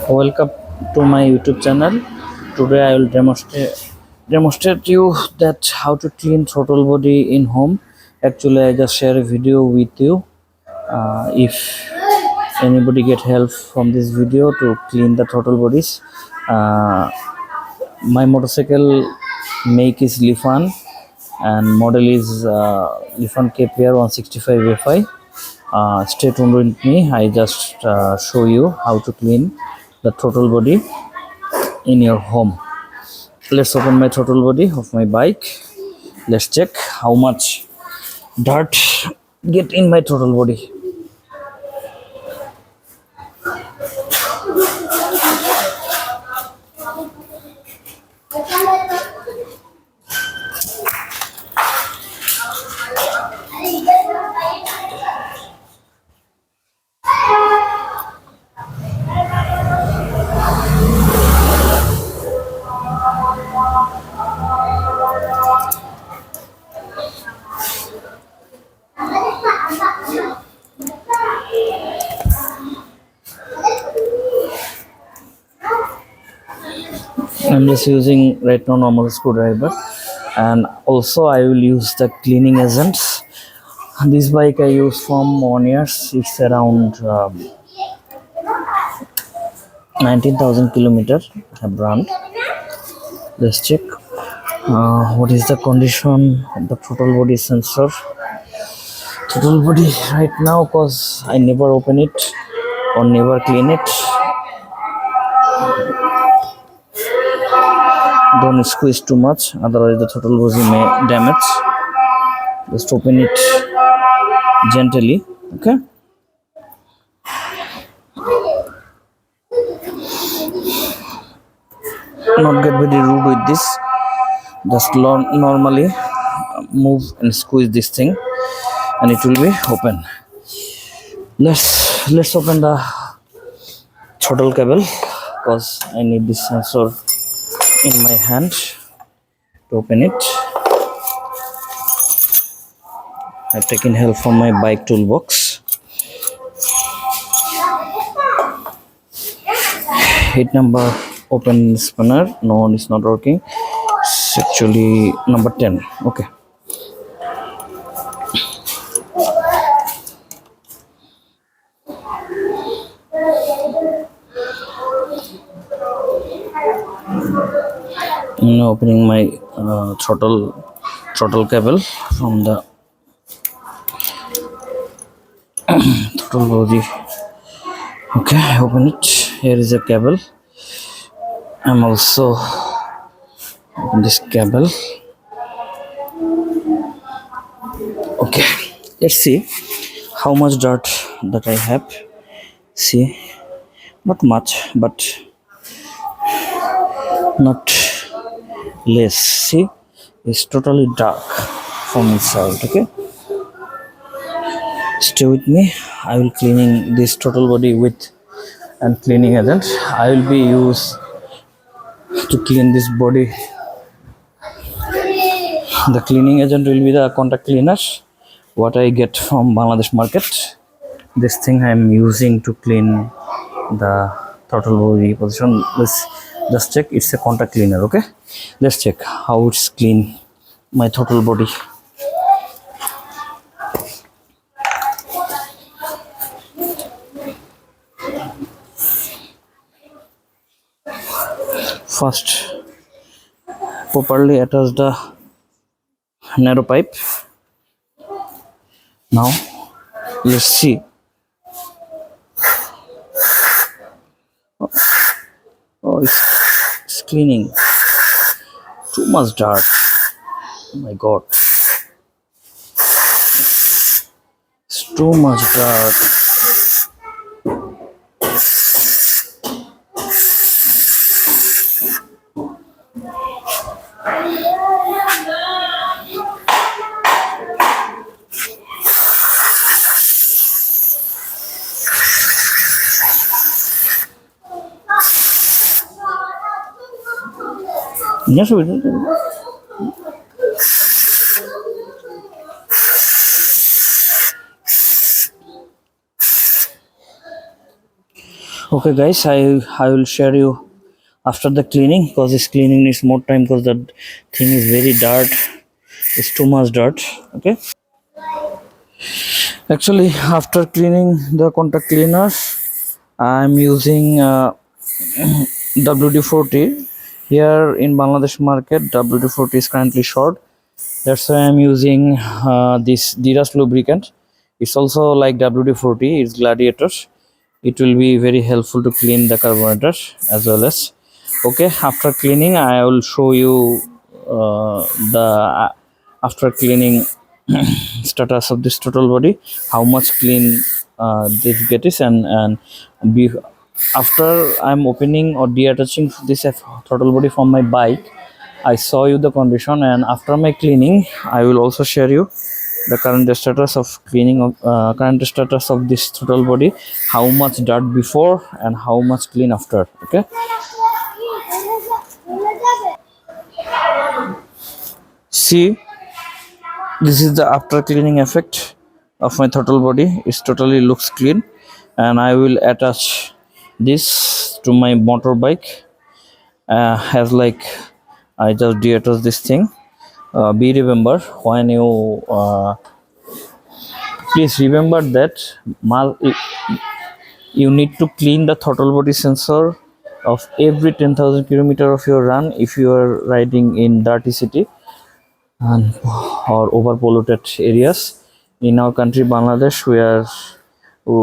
Welcome to my YouTube channel. Today I will demonstrate you that how to clean throttle body in home. Actually, I just share a video with you. If anybody get help from this video to clean the throttle bodies, uh, my motorcycle make is Lifan and model is Lifan KPR 165 FI. Stay tuned with me. I just show you how to clean the throttle body in your home. Let's open my throttle body of my bike. Let's check how much dirt get in my throttle body. I'm just using right now normal screwdriver, and also I will use the cleaning agents. This bike I use from 1 year. It's around 19,000 kilometers. I brand. Let's check what is the condition of the throttle body sensor. Throttle body right now, cause I never open it or never clean it. Don't squeeze too much, otherwise the throttle body may damage. Just open it gently. Okay. Not get very rude with this. Just normally move and squeeze this thing, and it will be open. Let's open the throttle cable, because I need this sensor in my hand to open it. I've taken help from my bike toolbox. Hit number open spanner. No, it's not working. It's actually number 10. Okay. Now opening my throttle cable from the throttle body. Okay, open it. Here is a cable. I'm also open this cable. Okay, let's see how much dirt that I have. See, not much, but not less. See, it's totally dark from inside. Okay, stay with me. I will cleaning this throttle body with and cleaning agent. I will be used to clean this body. The cleaning agent will be the contact cleaner what I get from Bangladesh market. This thing I am using to clean the throttle body position. Let's just check. It's a contact cleaner. Okay, let's check how it's clean my throttle body. First, properly attach the narrow pipe. Now let's see. Oh, it's cleaning. Too much dirt. Oh my god, it's too much dirt. Yes, we did. Okay, guys, I will share you after the cleaning, because this cleaning needs more time because the thing is very dirt. It's too much dirt. Okay. Actually, after cleaning the contact cleaners, I'm using WD-40. Here in Bangladesh market, WD-40 is currently short. That's why I'm using this Diras lubricant. It's also like WD-40. It's Gladiators. It will be very helpful to clean the carburetor as well as. Okay, after cleaning, I will show you the after cleaning status of this total body, how much clean this get is, and be, after I'm opening or deattaching this throttle body from my bike, I saw you the condition, and after my cleaning I will also share you the current status of cleaning of current status of this throttle body, how much dirt before and how much clean after. Okay, see, this is the after cleaning effect of my throttle body. It totally looks clean, and I will attach this to my motorbike as like I just deattach this thing. Be remember, when you please remember that you need to clean the throttle body sensor of every 10,000 kilometer of your run if you are riding in dirty city and or over polluted areas. In our country Bangladesh, we are